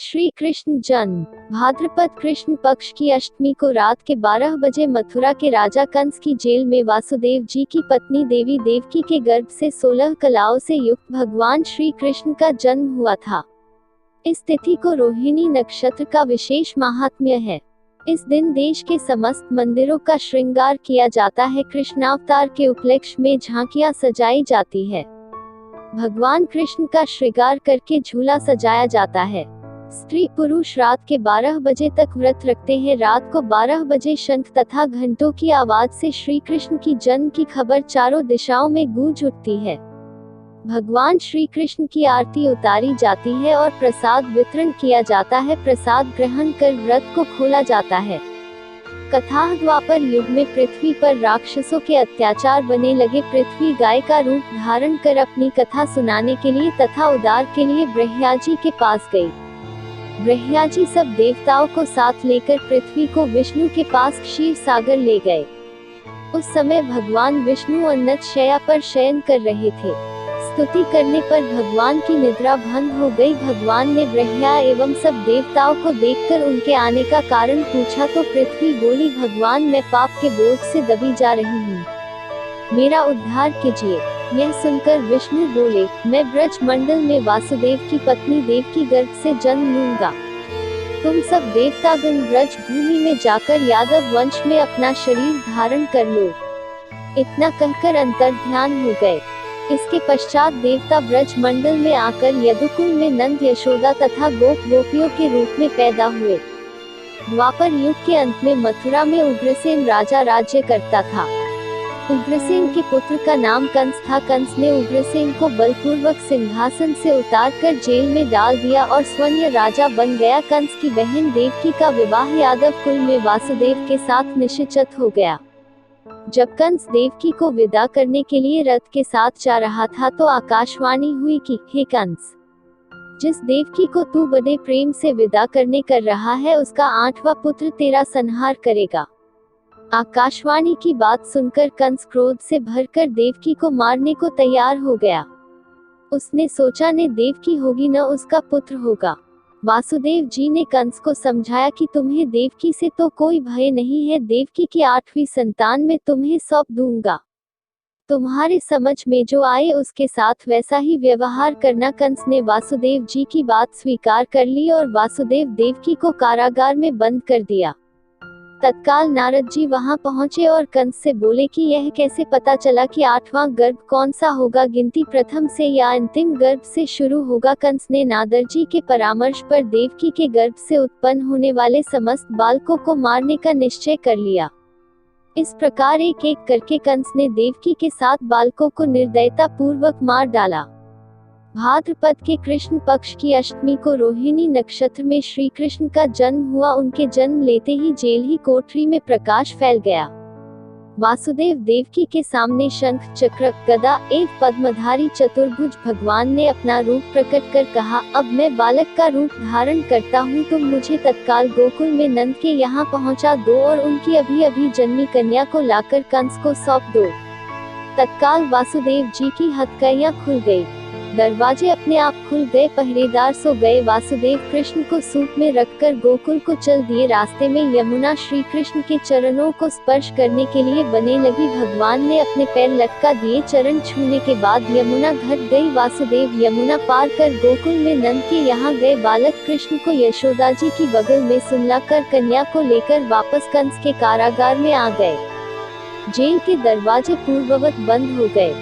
श्री कृष्ण जन्म। भाद्रपद कृष्ण पक्ष की अष्टमी को रात के 12 बजे मथुरा के राजा कंस की जेल में वासुदेव जी की पत्नी देवी देवकी के गर्भ से 16 कलाओं से युक्त भगवान श्री कृष्ण का जन्म हुआ था। इस तिथि को रोहिणी नक्षत्र का विशेष महात्म्य है। इस दिन देश के समस्त मंदिरों का श्रृंगार किया जाता है। कृष्णावतार के उपलक्ष्य में झांकियां सजाई जाती है। भगवान कृष्ण का श्रृंगार करके झूला सजाया जाता है। स्त्री पुरुष रात के 12 बजे तक व्रत रखते हैं। रात को 12 बजे शंख तथा घंटों की आवाज से श्री कृष्ण की जन्म की खबर चारों दिशाओं में गूंज उठती है। भगवान श्री कृष्ण की आरती उतारी जाती है और प्रसाद वितरण किया जाता है। प्रसाद ग्रहण कर व्रत को खोला जाता है। कथा द्वापर युग में पृथ्वी पर राक्षसों के अत्याचार बने लगे। पृथ्वी गाय का रूप धारण कर अपनी कथा सुनाने के लिए तथा उद्धार के लिए ब्रह्माजी के पास गई। ब्रह्माजी सब देवताओं को साथ लेकर पृथ्वी को विष्णु के पास क्षीर सागर ले गए। उस समय भगवान विष्णु उन्नत शैया पर शयन कर रहे थे। स्तुति करने पर भगवान की निद्रा भंग हो गई। भगवान ने ब्रह्मा एवं सब देवताओं को देखकर उनके आने का कारण पूछा तो पृथ्वी बोली, भगवान मैं पाप के बोझ से दबी जा रही हूँ, मेरा उद्धार कीजिए। यह सुनकर विष्णु बोले, मैं ब्रज मंडल में वासुदेव की पत्नी देवकी गर्भ से जन्म लूंगा। तुम सब देवतागण ब्रज भूमि में जाकर यादव वंश में अपना शरीर धारण कर लो। इतना कहकर अंतर्ध्यान हो गए। इसके पश्चात देवता ब्रज मंडल में आकर यदुकुल में नंद यशोदा तथा गोप गोपियों के रूप में पैदा हुए। द्वापर युग के अंत में मथुरा में उग्रसेन राजा राज्य करता था। उग्रसेन के पुत्र का नाम कंस था। कंस ने उग्रसेन को बलपूर्वक सिंहासन से उतारकर जेल में डाल दिया और स्वयं राजा बन गया। कंस की बहन देवकी का विवाह यादव कुल में वासुदेव के साथ निश्चित हो गया। जब कंस देवकी को विदा करने के लिए रथ के साथ जा रहा था तो आकाशवाणी हुई कि, हे कंस, जिस देवकी को तू बड़े प्रेम से विदा करने कर रहा है उसका 8वां पुत्र तेरा संहार करेगा। आकाशवाणी की बात सुनकर कंस क्रोध से भरकर देवकी को मारने को तैयार हो गया। उसने सोचा ने देवकी होगी न उसका पुत्र होगा। वासुदेव जी ने कंस को समझाया कि तुम्हें देवकी से तो कोई भय नहीं है, देवकी की 8वीं संतान में तुम्हें सौंप दूंगा। तुम्हारे समझ में जो आए उसके साथ वैसा ही व्यवहार करना। कंस ने वासुदेव जी की बात स्वीकार कर ली और वासुदेव देवकी को कारागार में बंद कर दिया। तत्काल नारद जी वहां पहुंचे और कंस से बोले कि यह कैसे पता चला कि 8वां गर्भ कौन सा होगा, गिनती प्रथम से या अंतिम गर्भ से शुरू होगा। कंस ने नारद जी के परामर्श पर देवकी के गर्भ से उत्पन्न होने वाले समस्त बालकों को मारने का निश्चय कर लिया। इस प्रकार एक एक करके कंस ने देवकी के 7 बालकों को निर्दयता पूर्वक मार डाला। भाद्रपद के कृष्ण पक्ष की अष्टमी को रोहिणी नक्षत्र में श्री कृष्ण का जन्म हुआ। उनके जन्म लेते ही जेल ही कोठरी में प्रकाश फैल गया। वासुदेव देवकी के सामने शंख चक्र गदा एवं पद्मधारी चतुर्भुज भगवान ने अपना रूप प्रकट कर कहा, अब मैं बालक का रूप धारण करता हूँ, तुम मुझे तत्काल गोकुल में नंद के यहाँ पहुँचा दो और उनकी अभी अभी जन्मी कन्या को लाकर कंस को सौंप दो। तत्काल वासुदेव जी की हथकड़ियाँ खुल गई। दरवाजे अपने आप खुल गए। पहरेदार सो गए। वासुदेव कृष्ण को सूप में रखकर गोकुल को चल दिए। रास्ते में यमुना श्री कृष्ण के चरणों को स्पर्श करने के लिए बने लगी। भगवान ने अपने पैर लटका दिए। चरण छूने के बाद यमुना घट गई। वासुदेव यमुना पार कर गोकुल में नंद के यहाँ गए। बालक कृष्ण को यशोदा जी की बगल में सुलाकर कन्या को लेकर वापस कंस के कारागार में आ गए। जेल के दरवाजे पूर्ववत बंद हो गए।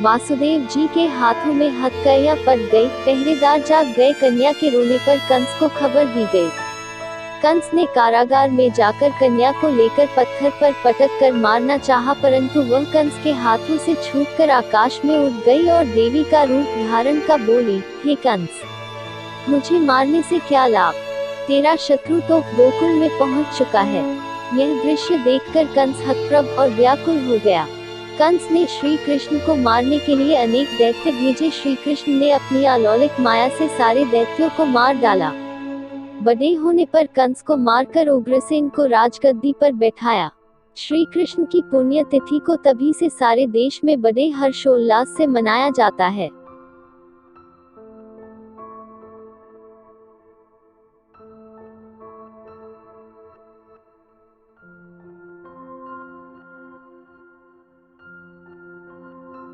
वासुदेव जी के हाथों में हथकड़ियां पड़ गई। पहरेदार जाग गए। कन्या के रोने पर कंस को खबर दी गई। कंस ने कारागार में जाकर कन्या को लेकर पत्थर पर पटक कर मारना चाहा, परंतु वह कंस के हाथों से छूटकर आकाश में उड़ गई और देवी का रूप धारण का बोली, हे कंस, मुझे मारने से क्या लाभ, तेरा शत्रु तो गोकुल में पहुंच चुका है। यह दृश्य देखकर कंस हतप्रभ और व्याकुल हो गया। कंस ने श्री कृष्ण को मारने के लिए अनेक दैत्य भेजे। श्री कृष्ण ने अपनी अलौकिक माया से सारे दैत्यों को मार डाला। बड़े होने पर कंस को मारकर उग्रसेन को राजगद्दी पर बैठाया। श्री कृष्ण की पुण्य तिथि को तभी से सारे देश में बड़े हर्षोल्लास से मनाया जाता है।